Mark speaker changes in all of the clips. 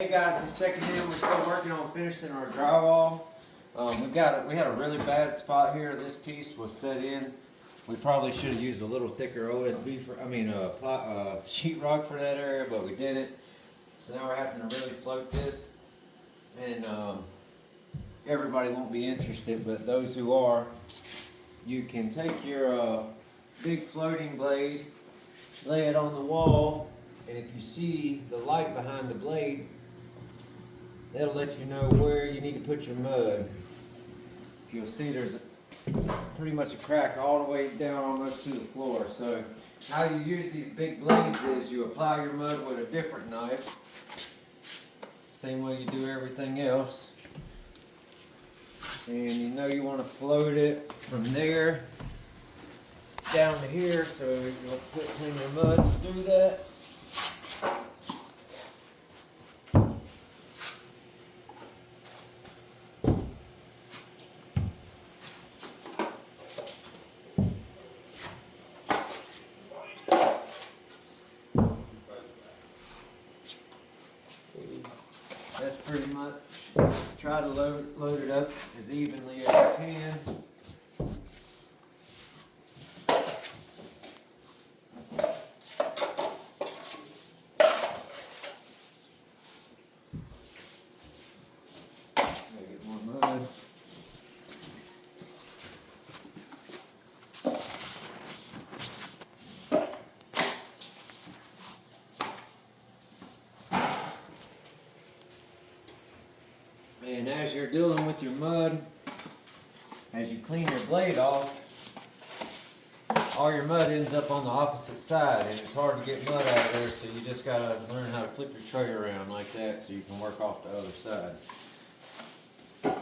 Speaker 1: Hey guys, just checking in. We're still working on finishing our drywall. We had a really bad spot here. This piece was set in. We probably should have used a little thicker OSB sheetrock for that area, but we didn't. So now we're having to really float this, and everybody won't be interested, but those who are, you can take your big floating blade, lay it on the wall, and if you see the light behind the blade, that'll let you know where you need to put your mud. You'll see there's pretty much a crack all the way down almost to the floor. So how you use these big blades is you apply your mud with a different knife, same way you do everything else. And you know you want to float it from there down to here, so you'll put plenty of mud to do that. That's pretty much, try to load it up as evenly as you can. Get more mud. And as you're dealing with your mud, as you clean your blade off, all your mud ends up on the opposite side, and it's hard to get mud out of there, so you just gotta learn how to flip your tray around like that so you can work off the other side. Put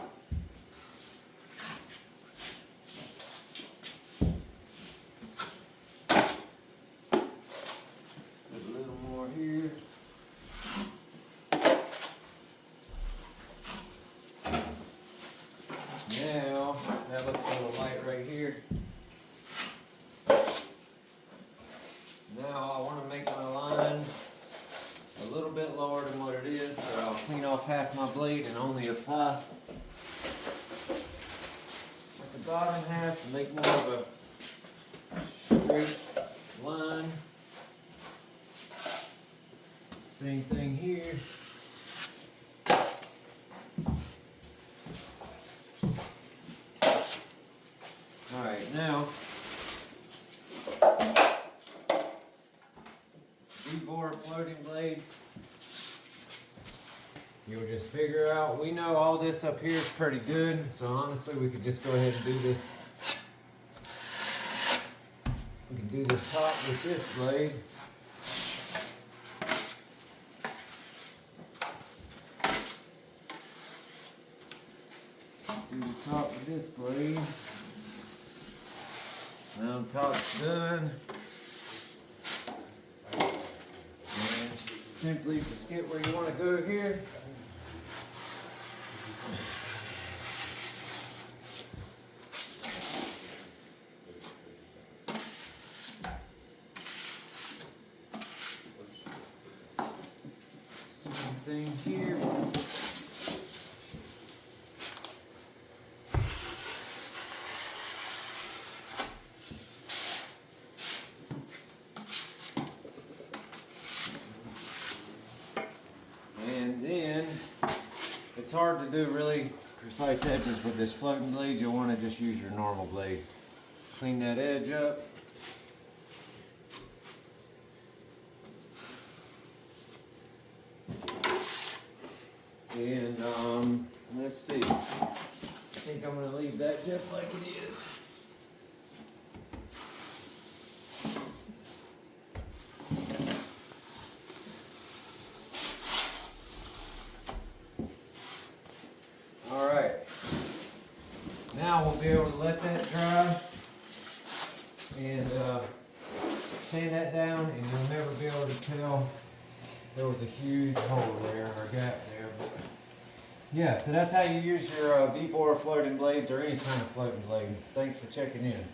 Speaker 1: a little more here. Now, that looks a little light right here. Now I want to make my line a little bit lower than what it is, so I'll clean off half my blade and only apply at the bottom half to make more of a straight line. Same thing here. Alright, now V-bore floating blades, you'll just figure out, we know all this up here is pretty good, so honestly we could just go ahead and do this. We can do this top with this blade. Do the top with this blade. Now the top's done. And simply just get where you want to go here. Same thing here. And then, it's hard to do really precise edges with this floating blade. You'll want to just use your normal blade. Clean that edge up. And let's see. I think I'm going to leave that just like it is. Alright, now we'll be able to let that dry and sand that down, and you'll never be able to tell there was a huge hole there or gap there. But yeah, so that's how you use your V-bore floating blades or any kind of floating blade. Thanks for checking in.